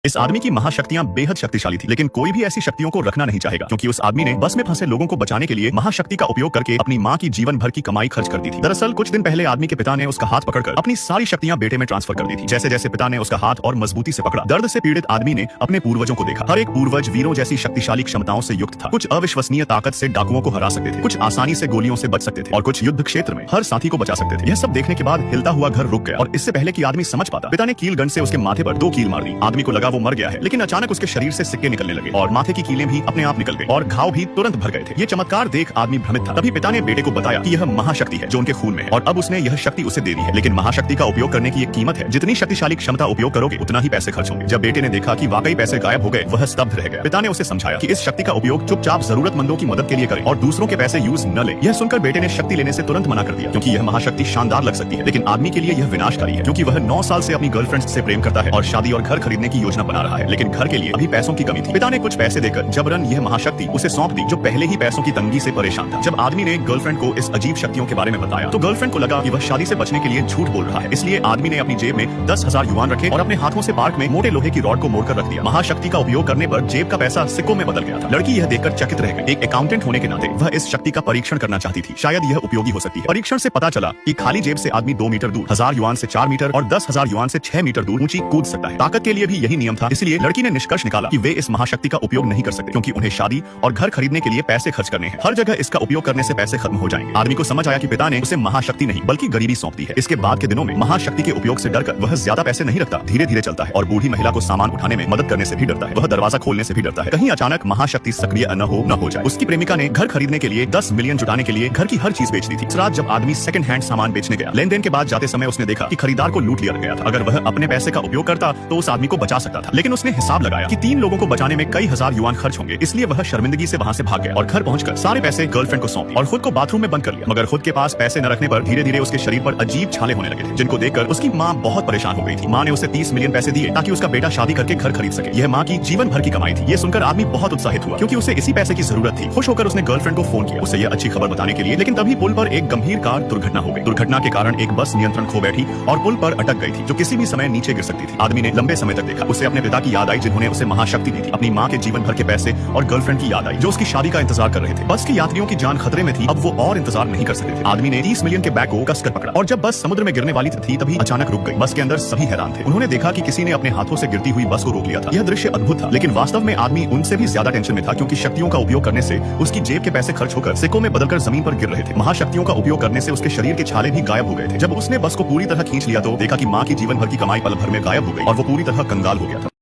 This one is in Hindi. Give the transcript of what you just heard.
इस आदमी की महाशक्तियां बेहद शक्तिशाली थी, लेकिन कोई भी ऐसी शक्तियों को रखना नहीं चाहेगा, क्योंकि उस आदमी ने बस में फंसे लोगों को बचाने के लिए महाशक्ति का उपयोग करके अपनी मां की जीवन भर की कमाई खर्च कर दी थी। दरअसल कुछ दिन पहले आदमी के पिता ने उसका हाथ पकड़कर अपनी सारी शक्तियां बेटे में ट्रांसफर कर दी थी। जैसे जैसे पिता ने उसका हाथ और मजबूती से पकड़ा, दर्द से पीड़ित आदमी ने अपने पूर्वजों को देखा। हर एक पूर्वज वीरों जैसी शक्तिशाली क्षमताओं से युक्त था। कुछ अविश्वसनीय ताकत से डाकुओं को हरा सकते थे, कुछ आसानी से गोलियों से बच सकते थे और कुछ युद्ध क्षेत्र में हर साथी को बचा सकते थे। यह सब देखने के बाद हिलता हुआ घर रुक गया और इससे पहले कि आदमी समझ पाता, पिता ने कील गन से उसके माथे पर 2 कील मार दी। आदमी को लगा वो मर गया है, लेकिन अचानक उसके शरीर से सिक्के निकलने लगे और माथे की कीलें भी अपने आप निकल गई और घाव भी तुरंत भर गए थे। ये चमत्कार देख आदमी भ्रमित था। तभी पिता ने बेटे को बताया कि यह महाशक्ति है जो उनके खून में है और अब उसने यह शक्ति उसे दे दी है, लेकिन महाशक्ति का उपयोग करने की एक कीमत है। जितनी शक्तिशाली क्षमता उपयोग करोगे उतना ही पैसे खर्च होंगे। जब बेटे ने देखा कि वाकई पैसे गायब हो गए, वह स्तब्ध रह गया। पिता ने उसे समझाया कि इस शक्ति का उपयोग चुपचाप जरूरतमंदों की मदद के लिए करें और दूसरों के पैसे यूज न ले। यह सुनकर बेटे ने शक्ति लेने से तुरंत मना कर दिया, क्योंकि यह महाशक्ति शानदार लग सकती है, लेकिन आदमी के लिए यह विनाशकारी है, क्योंकि वह 9 साल से अपनी गर्लफ्रेंड से प्रेम करता है और शादी और घर खरीदने की योजना बना रहा है, लेकिन घर के लिए अभी पैसों की कमी थी। पिता ने कुछ पैसे देकर जबरन यह महाशक्ति उसे सौंप दी, जो पहले ही पैसों की तंगी से परेशान था। जब आदमी ने गर्लफ्रेंड को इस अजीब शक्तियों के बारे में बताया, तो गर्लफ्रेंड को लगा कि वह शादी से बचने के लिए झूठ बोल रहा है। इसलिए आदमी ने अपनी जेब में 10,000 युआन रखे और अपने हाथों से पार्क में मोटे लोहे की रॉड को मोड़कर रख दिया। महाशक्ति का उपयोग करने पर जेब का पैसा सिक्कों में बदल गया था। लड़की यह देखकर चकित रह गई। एक अकाउंटेंट होने के नाते वह इस शक्ति का परीक्षण करना चाहती थी, शायद यह उपयोगी हो सकती है। परीक्षण से पता चला कि खाली जेब से आदमी 2 मीटर दूर 1000 युआन से 4 मीटर और 10,000 युआन से 6 मीटर दूर ऊंची कूद सकता है। ताकत के लिए भी यही नियम था। इसलिए लड़की ने निष्कर्ष निकाला कि वे इस महाशक्ति का उपयोग नहीं कर सकते, क्योंकि उन्हें शादी और घर खरीदने के लिए पैसे खर्च करने हैं। हर जगह इसका उपयोग करने से पैसे खत्म हो जाएंगे। आदमी को समझ आया कि पिता ने उसे महाशक्ति नहीं बल्कि गरीबी सौंप दी है। इसके बाद के दिनों में महाशक्ति के उपयोग से डरकर वह ज्यादा पैसे नहीं रखता, धीरे धीरे चलता है और बूढ़ी महिला को सामान उठाने में मदद करने से भी डरता है। वह दरवाजा खोलने से भी डरता है, कहीं अचानक महाशक्ति सक्रिय न हो जाए। उसकी प्रेमिका ने घर खरीदने के लिए 10 मिलियन जुटाने के लिए घर की हर चीज बेच दी थी। इस रात जब आदमी सेकंड हैंड सामान बेचने गया, लेन देन के बाद जाते समय उसने देखा कि खरीदार को लूट लिया गया था। अगर वह अपने पैसे का उपयोग करता तो उस आदमी को बचा सकता था, लेकिन उसने हिसाब लगाया कि 3 लोगों को बचाने में कई हजार युआन खर्च होंगे। इसलिए वह शर्मिंदगी से वहां से भाग गया और घर पहुंचकर सारे पैसे गर्लफ्रेंड को सौंपे और खुद को बाथरूम में बंद कर लिया। मगर खुद के पास पैसे न रखने पर धीरे धीरे उसके शरीर पर अजीब छाले होने लगे थे, जिनको देखकर उसकी मां बहुत परेशान हो गई थी। मां ने उसे 30 मिलियन पैसे दिए ताकि उसका बेटा शादी करके घर खरीद सके। यह मां की जीवन भर की कमाई थी। यह सुनकर आदमी बहुत उत्साहित हुआ, क्योंकि उसे इसी पैसे की जरूरत थी। खुश होकर उसने गर्लफ्रेंड को फोन किया उसे यह अच्छी खबर बताने के लिए, लेकिन तभी पुल पर एक गंभीर कार दुर्घटना हो गई। दुर्घटना के कारण एक बस नियंत्रण खो बैठी और पुल पर अटक गई थी, जो किसी भी समय नीचे गिर सकती थी। आदमी ने लंबे समय तक देखा। उसे अपने पिता की याद आई, जिन्होंने उसे महाशक्ति दी थी, अपनी मां के जीवन भर के पैसे और गर्लफ्रेंड की याद आई, जो उसकी शादी का इंतजार कर रहे थे। बस के यात्रियों की जान खतरे में थी, अब वो और इंतजार नहीं कर सकते थे। आदमी ने 30 मिलियन के बैग को कसकर पकड़ा और जब बस समुद्र में गिरने वाली थी तभी अचानक रुक गई। बस के अंदर सभी हैरान थे। उन्होंने देखा कि किसी ने अपने हाथों से गिरती हुई बस को रोक लिया था। यह दृश्य अद्भुत था, लेकिन वास्तव में आदमी उनसे भी ज्यादा टेंशन में था, क्योंकि शक्तियों का उपयोग करने से उसकी जेब के पैसे खर्च होकर सिक्कों में बदलकर जमीन पर गिर रहे थे। महाशक्तियों का उपयोग करने से उसके शरीर के छाले भी गायब हो गए थे। जब उसने बस को पूरी तरह खींच लिया तो देखा कि मां की जीवन भर की कमाई पल भर में गायब हो गई और वो पूरी तरह कंगाल हो गया था।